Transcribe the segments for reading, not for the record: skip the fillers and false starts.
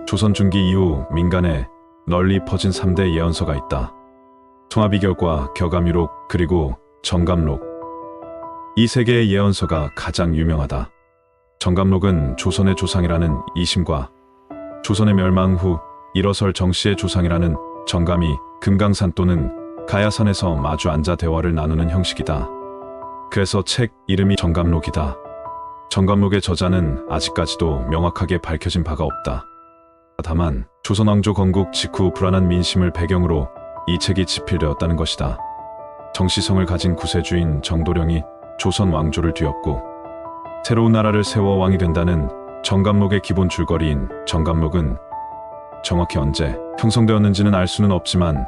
조선 중기 이후 민간에 널리 퍼진 3대 예언서가 있다. 송하비결과 격암유록 그리고 정감록. 이 세 개의 예언서가 가장 유명하다. 정감록은 조선의 조상이라는 이심과 조선의 멸망 후 일어설 정씨의 조상이라는 정감이 금강산 또는 가야산에서 마주 앉아 대화를 나누는 형식이다. 그래서 책 이름이 정감록이다. 정감록의 저자는 아직까지도 명확하게 밝혀진 바가 없다. 다만 조선 왕조 건국 직후 불안한 민심을 배경으로 이 책이 집필되었다는 것이다. 정씨성을 가진 구세주인 정도령이 조선 왕조를 뒤엎고 새로운 나라를 세워 왕이 된다는 정감록의 기본 줄거리인 정감록은 정확히 언제 형성되었는지는 알 수는 없지만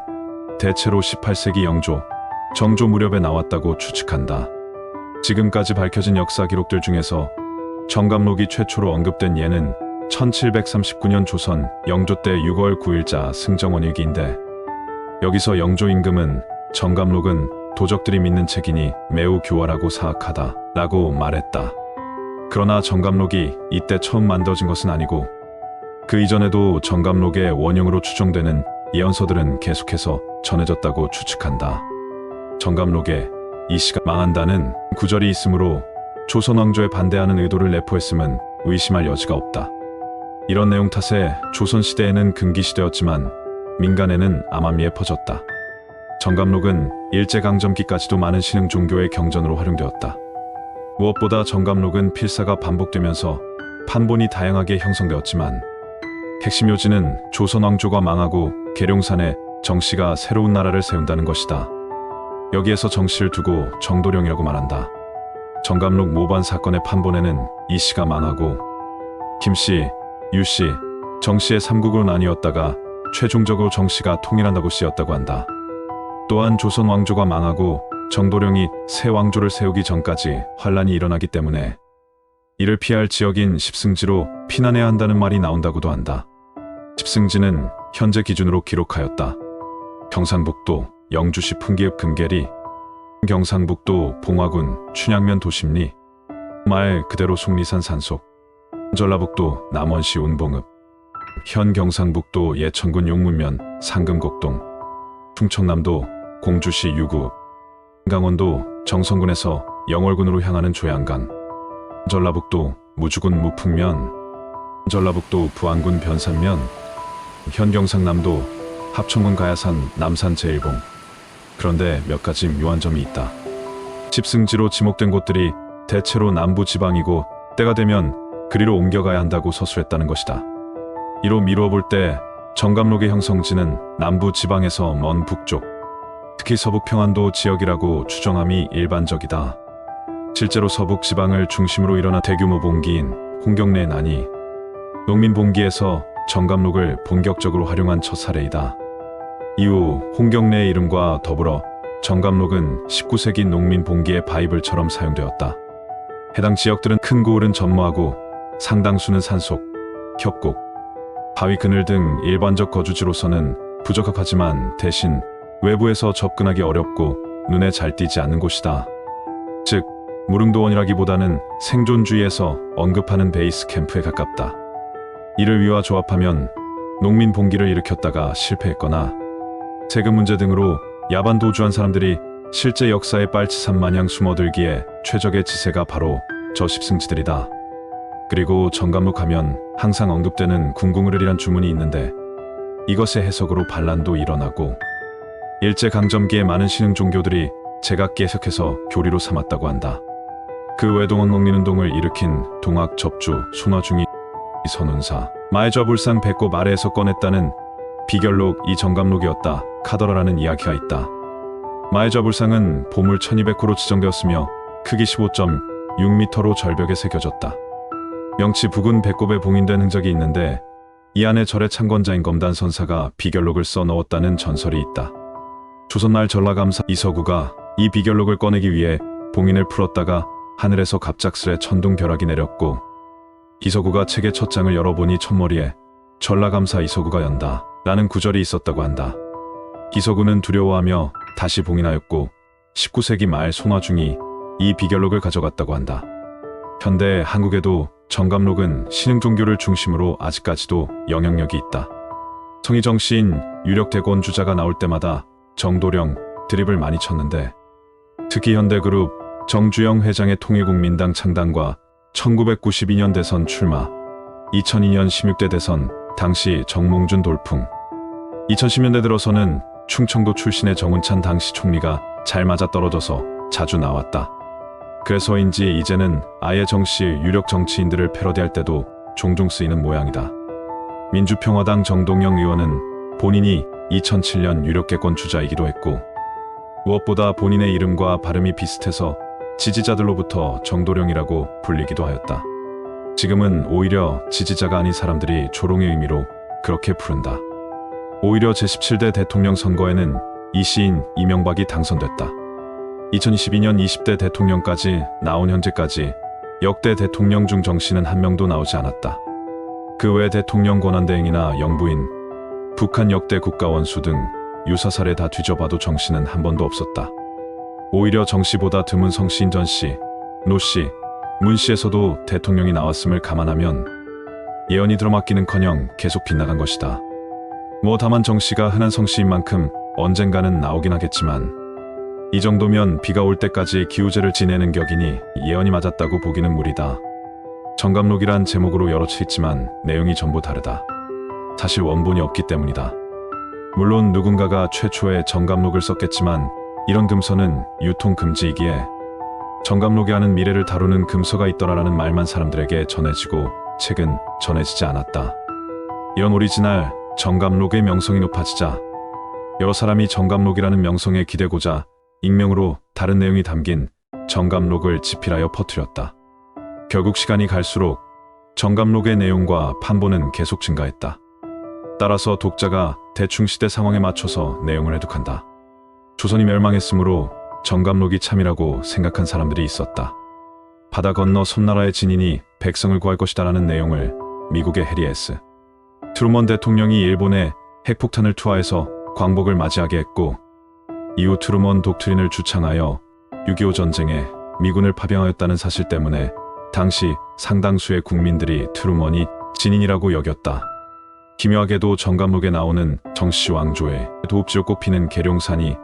대체로 18세기 영조, 정조 무렵에 나왔다고 추측한다. 지금까지 밝혀진 역사 기록들 중에서 정감록이 최초로 언급된 예는 1739년 조선 영조 때 6월 9일자 승정원일기인데, 여기서 영조 임금은 정감록은 도적들이 믿는 책이니 매우 교활하고 사악하다 라고 말했다. 그러나 정감록이 이때 처음 만들어진 것은 아니고 그 이전에도 정감록의 원형으로 추정되는 예언서들은 계속해서 전해졌다고 추측한다. 정감록에 이씨가 망한다는 구절이 있으므로 조선 왕조에 반대하는 의도를 내포했음은 의심할 여지가 없다. 이런 내용 탓에 조선시대에는 금기시되었지만 민간에는 암암리에 퍼졌다. 정감록은 일제강점기까지도 많은 신흥 종교의 경전으로 활용되었다. 무엇보다 정감록은 필사가 반복되면서 판본이 다양하게 형성되었지만 핵심 요지는 조선 왕조가 망하고 계룡산에 정씨가 새로운 나라를 세운다는 것이다. 여기에서 정씨를 두고 정도령이라고 말한다. 정감록 모반 사건의 판본에는 이씨가 망하고 김씨, 유씨, 정씨의 삼국으로 나뉘었다가 최종적으로 정씨가 통일한다고 쓰였다고 한다. 또한 조선 왕조가 망하고 정도령이 새 왕조를 세우기 전까지 환란이 일어나기 때문에 이를 피할 지역인 십승지로 피난해야 한다는 말이 나온다고도 한다. 십승지는 현재 기준으로 기록하였다. 경상북도 영주시 풍기읍 금계리, 경상북도 봉화군 춘향면 도심리, 말 그대로 속리산 산속, 전라북도 남원시 운봉읍, 현 경상북도 예천군 용문면 상금곡동, 충청남도 공주시 유구읍, 강원도 정선군에서 영월군으로 향하는 조양강, 전라북도 무주군 무풍면, 전라북도 부안군 변산면, 현 경상남도 합천군 가야산 남산 제일봉. 그런데 몇 가지 묘한 점이 있다. 십승지로 지목된 곳들이 대체로 남부 지방이고 때가 되면 그리로 옮겨가야 한다고 서술했다는 것이다. 이로 미루어 볼 때 정감록의 형성지는 남부 지방에서 먼 북쪽, 특히 서북 평안도 지역이라고 추정함이 일반적이다. 실제로 서북 지방을 중심으로 일어난 대규모 봉기인 홍경래 난이 농민 봉기에서 정감록을 본격적으로 활용한 첫 사례이다. 이후 홍경래의 이름과 더불어 정감록은 19세기 농민 봉기의 바이블처럼 사용되었다. 해당 지역들은 큰 고을은 전무하고 상당수는 산속, 협곡, 바위 그늘 등 일반적 거주지로서는 부적합하지만 대신 외부에서 접근하기 어렵고 눈에 잘 띄지 않는 곳이다. 즉, 무릉도원이라기보다는 생존주의에서 언급하는 베이스 캠프에 가깝다. 이를 위와 조합하면 농민 봉기를 일으켰다가 실패했거나 세금 문제 등으로 야반 도주한 사람들이 실제 역사의 빨치산 마냥 숨어들기에 최적의 지세가 바로 저 십승지들이다. 그리고 정감록 하면 항상 언급되는 궁궁을이란 주문이 있는데 이것의 해석으로 반란도 일어나고 일제강점기에 많은 신흥 종교들이 제각기 해석해서 교리로 삼았다고 한다. 그 외동원목리운동을 일으킨 동학 접주 손화중이 선운사 마해좌불상 배꼽 아래에서 꺼냈다는 비결록 이 정감록이었다 카더라라는 이야기가 있다. 마해좌불상은 보물 1200호로 지정되었으며 크기 15.6m로 절벽에 새겨졌다. 명치 부근 배꼽에 봉인된 흔적이 있는데 이 안에 절의 창건자인 검단 선사가 비결록을 써 넣었다는 전설이 있다. 조선날 전라감사 이서구가 이 비결록을 꺼내기 위해 봉인을 풀었다가 하늘에서 갑작스레 천둥벼락이 내렸고 이서구가 책의 첫 장을 열어보니 첫머리에 전라감사 이서구가 연다 라는 구절이 있었다고 한다. 이서구는 두려워하며 다시 봉인하였고 19세기 말 손화중이 이 비결록을 가져갔다고 한다. 현대 한국에도 정감록은 신흥 종교를 중심으로 아직까지도 영향력이 있다. 성이 정씨인 유력 대권 주자가 나올 때마다 정도령 드립을 많이 쳤는데, 특히 현대그룹 정주영 회장의 통일국민당 창당과 1992년 대선 출마, 2002년 16대 대선 당시 정몽준 돌풍, 2010년대 들어서는 충청도 출신의 정운찬 당시 총리가 잘 맞아떨어져서 자주 나왔다. 그래서인지 이제는 아예 정씨 유력 정치인들을 패러디할 때도 종종 쓰이는 모양이다. 민주평화당 정동영 의원은 본인이 2007년 유력개권 주자이기도 했고, 무엇보다 본인의 이름과 발음이 비슷해서 지지자들로부터 정도령이라고 불리기도 하였다. 지금은 오히려 지지자가 아닌 사람들이 조롱의 의미로 그렇게 부른다. 오히려 제17대 대통령 선거에는 이 시인 이명박이 당선됐다. 2022년 20대 대통령까지 나온 현재까지 역대 대통령 중 정씨는 한 명도 나오지 않았다. 그 외 대통령 권한대행이나 영부인, 북한 역대 국가원수 등 유사 사례 다 뒤져봐도 정씨는 한 번도 없었다. 오히려 정씨보다 드문 성씨인 전씨, 노씨, 문씨에서도 대통령이 나왔음을 감안하면 예언이 들어맞기는커녕 계속 빗나간 것이다. 다만 정씨가 흔한 성씨인 만큼 언젠가는 나오긴 하겠지만, 이 정도면 비가 올 때까지 기우제를 지내는 격이니 예언이 맞았다고 보기는 무리다. 정감록이란 제목으로 여러 채 있지만 내용이 전부 다르다. 사실 원본이 없기 때문이다. 물론 누군가가 최초에 정감록을 썼겠지만 이런 금서는 유통 금지이기에 정감록이 하는 미래를 다루는 금서가 있더라라는 말만 사람들에게 전해지고 책은 전해지지 않았다. 이런 오리지널 정감록의 명성이 높아지자 여러 사람이 정감록이라는 명성에 기대고자 익명으로 다른 내용이 담긴 정감록을 집필하여 퍼뜨렸다. 결국 시간이 갈수록 정감록의 내용과 판본은 계속 증가했다. 따라서 독자가 대충 시대 상황에 맞춰서 내용을 해독한다. 조선이 멸망했으므로 정감록이 참이라고 생각한 사람들이 있었다. 바다 건너 섬나라의 진인이 백성을 구할 것이다라는 내용을 미국의 해리 S. 트루먼 대통령이 일본에 핵폭탄을 투하해서 광복을 맞이하게 했고, 이후 트루먼 독트린을 주창하여 6.25 전쟁에 미군을 파병하였다는 사실 때문에 당시 상당수의 국민들이 트루먼이 진인이라고 여겼다. 기묘하게도 정감록에 나오는 정씨 왕조의 도읍지로 꼽히는 계룡산이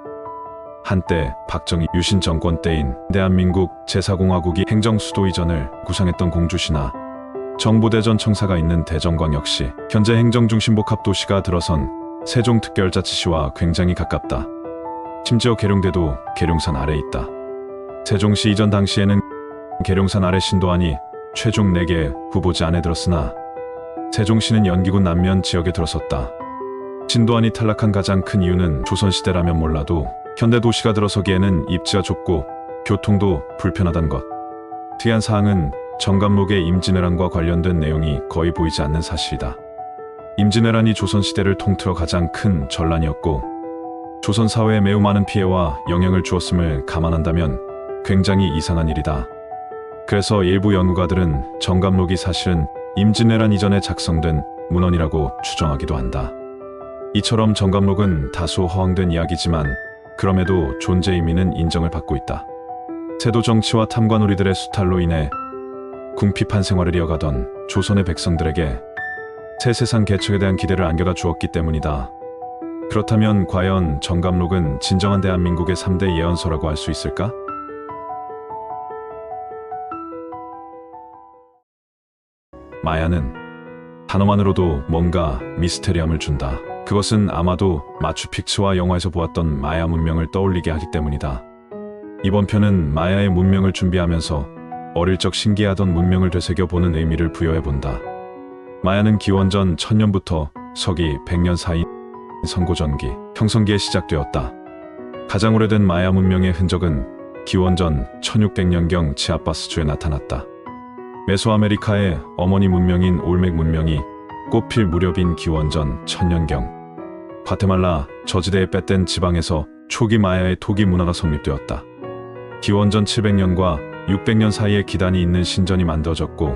한때 박정희 유신 정권 때인 대한민국 제4공화국이 행정수도 이전을 구상했던 공주시나 정보대전 청사가 있는 대전광역시, 현재 행정중심복합도시가 들어선 세종특별자치시와 굉장히 가깝다. 심지어 계룡대도 계룡산 아래에 있다. 세종시 이전 당시에는 계룡산 아래 신도안이 최종 4개 후보지 안에 들었으나 세종시는 연기군 남면 지역에 들어섰다. 신도안이 탈락한 가장 큰 이유는 조선시대라면 몰라도 현대 도시가 들어서기에는 입지가 좁고 교통도 불편하다는 것. 특이한 사항은 정감록의 임진왜란과 관련된 내용이 거의 보이지 않는 사실이다. 임진왜란이 조선시대를 통틀어 가장 큰 전란이었고 조선 사회에 매우 많은 피해와 영향을 주었음을 감안한다면 굉장히 이상한 일이다. 그래서 일부 연구가들은 정감록이 사실은 임진왜란 이전에 작성된 문헌이라고 추정하기도 한다. 이처럼 정감록은 다소 허황된 이야기지만 그럼에도 존재 의미는 인정을 받고 있다. 세도 정치와 탐관오리들의 수탈로 인해 궁핍한 생활을 이어가던 조선의 백성들에게 새 세상 개척에 대한 기대를 안겨다 주었기 때문이다. 그렇다면 과연 정감록은 진정한 대한민국의 3대 예언서라고 할 수 있을까? 마야는 단어만으로도 뭔가 미스테리함을 준다. 그것은 아마도 마추픽추와 영화에서 보았던 마야 문명을 떠올리게 하기 때문이다. 이번 편은 마야의 문명을 준비하면서 어릴 적 신기하던 문명을 되새겨보는 의미를 부여해본다. 마야는 기원전 1000년부터 서기 100년 사이 선고전기, 형성기에 시작되었다. 가장 오래된 마야 문명의 흔적은 기원전 1600년경 치아파스주에 나타났다. 메소아메리카의 어머니 문명인 올맥 문명이 꽃필 무렵인 기원전 1000년경 과테말라 저지대에 뺏댄 지방에서 초기 마야의 토기 문화가 성립되었다. 기원전 700년과 600년 사이에 기단이 있는 신전이 만들어졌고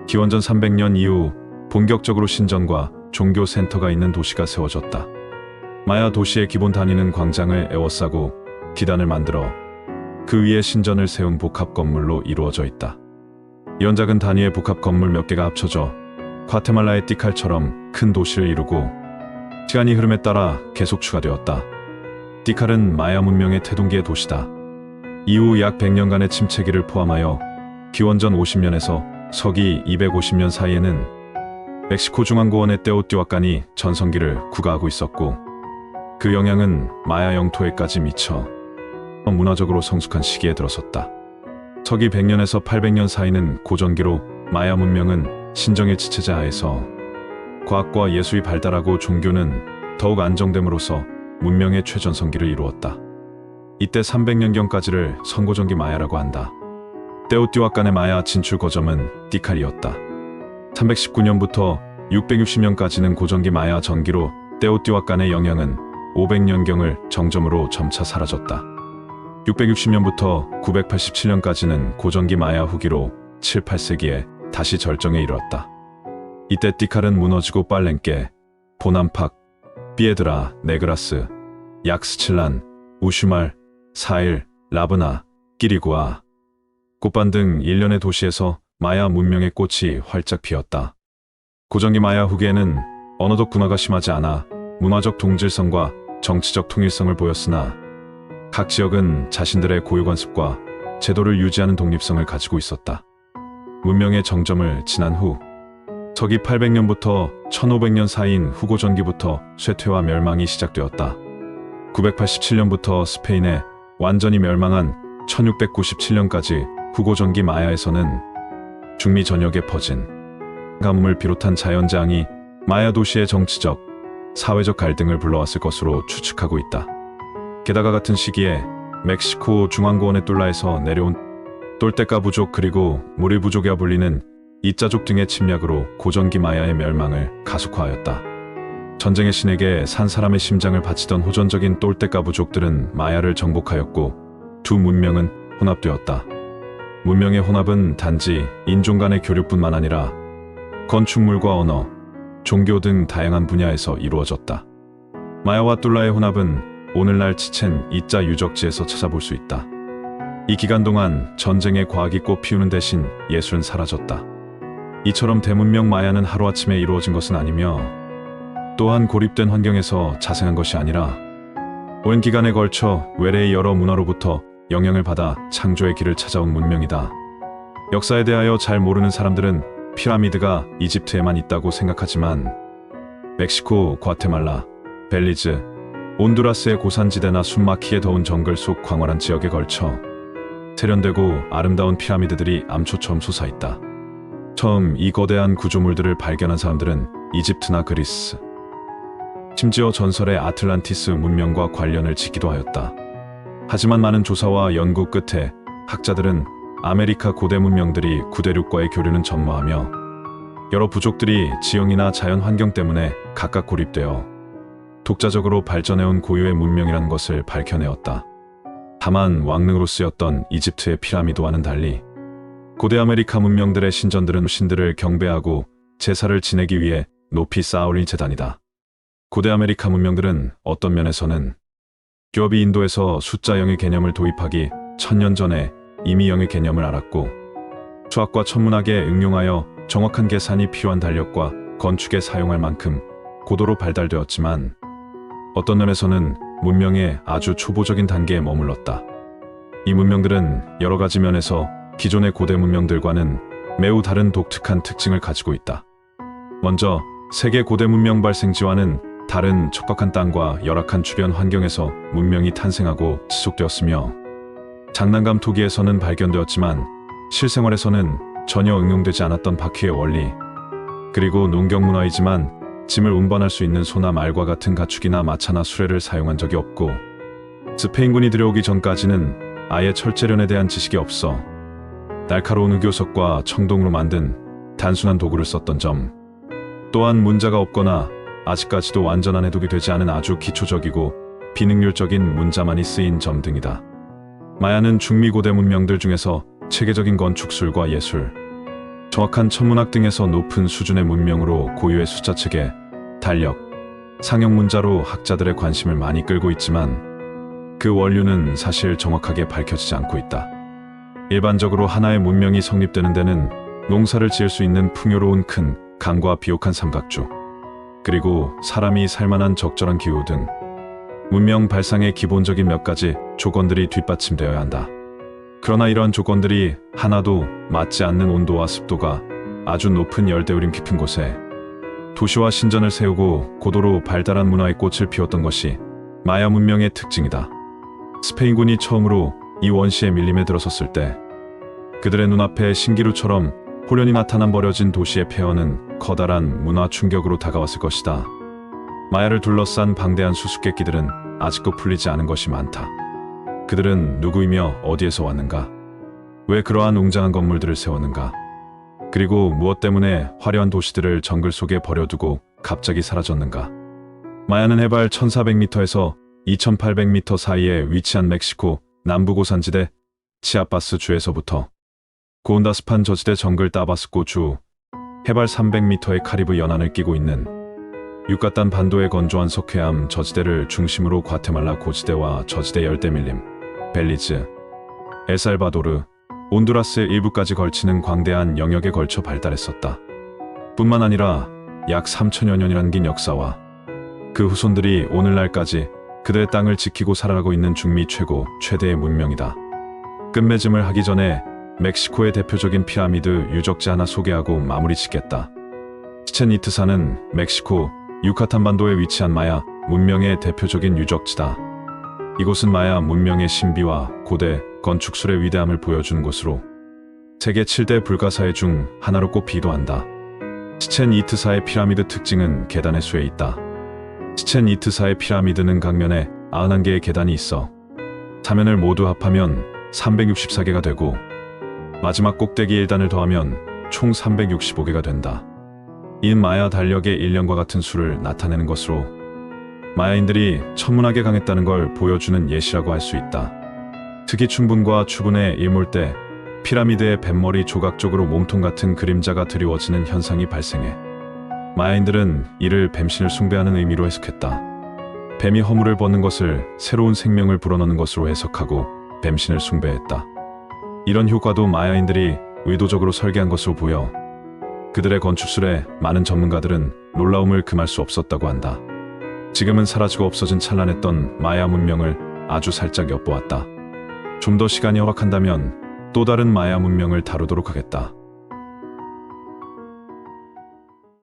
기원전 300년 이후 본격적으로 신전과 종교 센터가 있는 도시가 세워졌다. 마야 도시의 기본 단위는 광장을 에워싸고 기단을 만들어 그 위에 신전을 세운 복합 건물로 이루어져 있다. 이런 작은 단위의 복합 건물 몇 개가 합쳐져 과테말라의 티칼처럼 큰 도시를 이루고 시간이 흐름에 따라 계속 추가되었다. 티칼은 마야 문명의 태동기의 도시다. 이후 약 100년간의 침체기를 포함하여 기원전 50년에서 서기 250년 사이에는 멕시코 중앙고원의 테오티와칸이 전성기를 구가하고 있었고, 그 영향은 마야 영토에까지 미쳐 문화적으로 성숙한 시기에 들어섰다. 서기 100년에서 800년 사이는 고전기로 마야 문명은 신정의 지체자 하에서 과학과 예술이 발달하고 종교는 더욱 안정됨으로써 문명의 최전성기를 이루었다. 이때 300년경까지를 선고전기 마야라고 한다. 테오티와칸의 마야 진출 거점은 티칼이었다. 319년부터 660년까지는 고전기 마야 전기로 테오티와칸의 영향은 500년경을 정점으로 점차 사라졌다. 660년부터 987년까지는 고전기 마야 후기로 7, 8세기에 다시 절정에 이르렀다. 이때 티칼은 무너지고 빨랭께, 보남팍, 피에드라, 네그라스, 약스칠란, 우슈말, 사일, 라브나, 끼리구아, 꽃반 등 일련의 도시에서 마야 문명의 꽃이 활짝 피었다. 고전기 마야 후기에는 언어적 분화가 심하지 않아 문화적 동질성과 정치적 통일성을 보였으나, 각 지역은 자신들의 고유관습과 제도를 유지하는 독립성을 가지고 있었다. 문명의 정점을 지난 후 서기 800년부터 1500년 사이인 후고전기부터 쇠퇴와 멸망이 시작되었다. 987년부터 스페인에 완전히 멸망한 1697년까지 후고전기 마야에서는 중미 전역에 퍼진 가뭄을 비롯한 자연재앙이 마야 도시의 정치적, 사회적 갈등을 불러왔을 것으로 추측하고 있다. 게다가 같은 시기에 멕시코 중앙고원의 똘라에서 내려온 똘테카 부족 그리고 무리 부족이라 불리는 이자족 등의 침략으로 고전기 마야의 멸망을 가속화하였다. 전쟁의 신에게 산 사람의 심장을 바치던 호전적인 똘테카 부족들은 마야를 정복하였고, 두 문명은 혼합되었다. 문명의 혼합은 단지 인종 간의 교류뿐만 아니라 건축물과 언어, 종교 등 다양한 분야에서 이루어졌다. 마야와 똘라의 혼합은 오늘날 치첸 이자 유적지에서 찾아볼 수 있다. 이 기간 동안 전쟁의 과학이 꽃피우는 대신 예술은 사라졌다. 이처럼 대문명 마야는 하루아침에 이루어진 것은 아니며, 또한 고립된 환경에서 자생한 것이 아니라 오랜 기간에 걸쳐 외래의 여러 문화로부터 영향을 받아 창조의 길을 찾아온 문명이다. 역사에 대하여 잘 모르는 사람들은 피라미드가 이집트에만 있다고 생각하지만, 멕시코, 과테말라, 벨리즈, 온두라스의 고산지대나 숨막히게 더운 정글 속 광활한 지역에 걸쳐 세련되고 아름다운 피라미드들이 암초처럼 솟아있다. 처음 이 거대한 구조물들을 발견한 사람들은 이집트나 그리스, 심지어 전설의 아틀란티스 문명과 관련을 짓기도 하였다. 하지만 많은 조사와 연구 끝에 학자들은 아메리카 고대 문명들이 구대륙과의 교류는 전무하며 여러 부족들이 지형이나 자연 환경 때문에 각각 고립되어 독자적으로 발전해온 고유의 문명이라는 것을 밝혀내었다. 다만 왕릉으로 쓰였던 이집트의 피라미드와는 달리 고대 아메리카 문명들의 신전들은 신들을 경배하고 제사를 지내기 위해 높이 쌓아올린 제단이다. 고대 아메리카 문명들은 어떤 면에서는 기업이 인도에서 숫자 0의 개념을 도입하기 1000년 전에 이미 0의 개념을 알았고, 수학과 천문학에 응용하여 정확한 계산이 필요한 달력과 건축에 사용할 만큼 고도로 발달되었지만, 어떤 면에서는 문명의 아주 초보적인 단계에 머물렀다. 이 문명들은 여러 가지 면에서 기존의 고대 문명들과는 매우 다른 독특한 특징을 가지고 있다. 먼저 세계 고대 문명 발생지와는 다른 척박한 땅과 열악한 주변 환경에서 문명이 탄생하고 지속되었으며, 장난감 토기에서는 발견되었지만 실생활에서는 전혀 응용되지 않았던 바퀴의 원리, 그리고 농경 문화이지만 짐을 운반할 수 있는 소나 말과 같은 가축이나 마차나 수레를 사용한 적이 없고, 스페인군이 들여오기 전까지는 아예 철제련에 대한 지식이 없어 날카로운 의교석과 청동으로 만든 단순한 도구를 썼던 점, 또한 문자가 없거나 아직까지도 완전한 해독이 되지 않은 아주 기초적이고 비능률적인 문자만이 쓰인 점 등이다. 마야는 중미 고대 문명들 중에서 체계적인 건축술과 예술, 정확한 천문학 등에서 높은 수준의 문명으로 고유의 숫자체계, 달력, 상형 문자로 학자들의 관심을 많이 끌고 있지만, 그 원류는 사실 정확하게 밝혀지지 않고 있다. 일반적으로 하나의 문명이 성립되는 데는 농사를 지을 수 있는 풍요로운 큰 강과 비옥한 삼각주, 그리고 사람이 살만한 적절한 기후 등 문명 발상의 기본적인 몇 가지 조건들이 뒷받침되어야 한다. 그러나 이러한 조건들이 하나도 맞지 않는 온도와 습도가 아주 높은 열대우림 깊은 곳에 도시와 신전을 세우고 고도로 발달한 문화의 꽃을 피웠던 것이 마야 문명의 특징이다. 스페인군이 처음으로 이 원시의 밀림에 들어섰을 때 그들의 눈앞에 신기루처럼 호련히 나타난 버려진 도시의 폐허는 커다란 문화 충격으로 다가왔을 것이다. 마야를 둘러싼 방대한 수수께끼들은 아직도 풀리지 않은 것이 많다. 그들은 누구이며 어디에서 왔는가? 왜 그러한 웅장한 건물들을 세웠는가? 그리고 무엇 때문에 화려한 도시들을 정글 속에 버려두고 갑자기 사라졌는가? 마야는 해발 1400m에서 2800m 사이에 위치한 멕시코 남부 고산지대 치아파스 주에서부터 고온다습한 저지대 정글 따바스코 주 해발 300m의 카리브 연안을 끼고 있는 유카탄 반도의 건조한 석회암 저지대를 중심으로 과테말라 고지대와 저지대 열대밀림, 벨리즈, 엘살바도르, 온두라스 일부까지 걸치는 광대한 영역에 걸쳐 발달했었다. 뿐만 아니라 약 3000여 년이란 긴 역사와 그 후손들이 오늘날까지 그들의 땅을 지키고 살아가고 있는 중미 최대의 문명이다. 끝맺음을 하기 전에 멕시코의 대표적인 피라미드 유적지 하나 소개하고 마무리 짓겠다. 치첸 이트산은 멕시코 유카탄 반도에 위치한 마야 문명의 대표적인 유적지다. 이곳은 마야 문명의 신비와 고대 건축술의 위대함을 보여주는 곳으로 세계 7대 불가사의 중 하나로 꼽히기도 한다. 치첸 이트사의 피라미드 특징은 계단의 수에 있다. 치첸 이트사의 피라미드는 각면에 91개의 계단이 있어 사면을 모두 합하면 364개가 되고 마지막 꼭대기 1단을 더하면 총 365개가 된다. 이 마야 달력의 1년과 같은 수를 나타내는 것으로 마야인들이 천문학에 강했다는 걸 보여주는 예시라고 할 수 있다. 특히 춘분과 추분의 일몰 때 피라미드의 뱃머리 조각 쪽으로 몸통 같은 그림자가 드리워지는 현상이 발생해 마야인들은 이를 뱀신을 숭배하는 의미로 해석했다. 뱀이 허물을 벗는 것을 새로운 생명을 불어넣는 것으로 해석하고 뱀신을 숭배했다. 이런 효과도 마야인들이 의도적으로 설계한 것으로 보여 그들의 건축술에 많은 전문가들은 놀라움을 금할 수 없었다고 한다. 지금은 사라지고 없어진 찬란했던 마야 문명을 아주 살짝 엿보았다. 좀 더 시간이 허락한다면 또 다른 마야 문명을 다루도록 하겠다.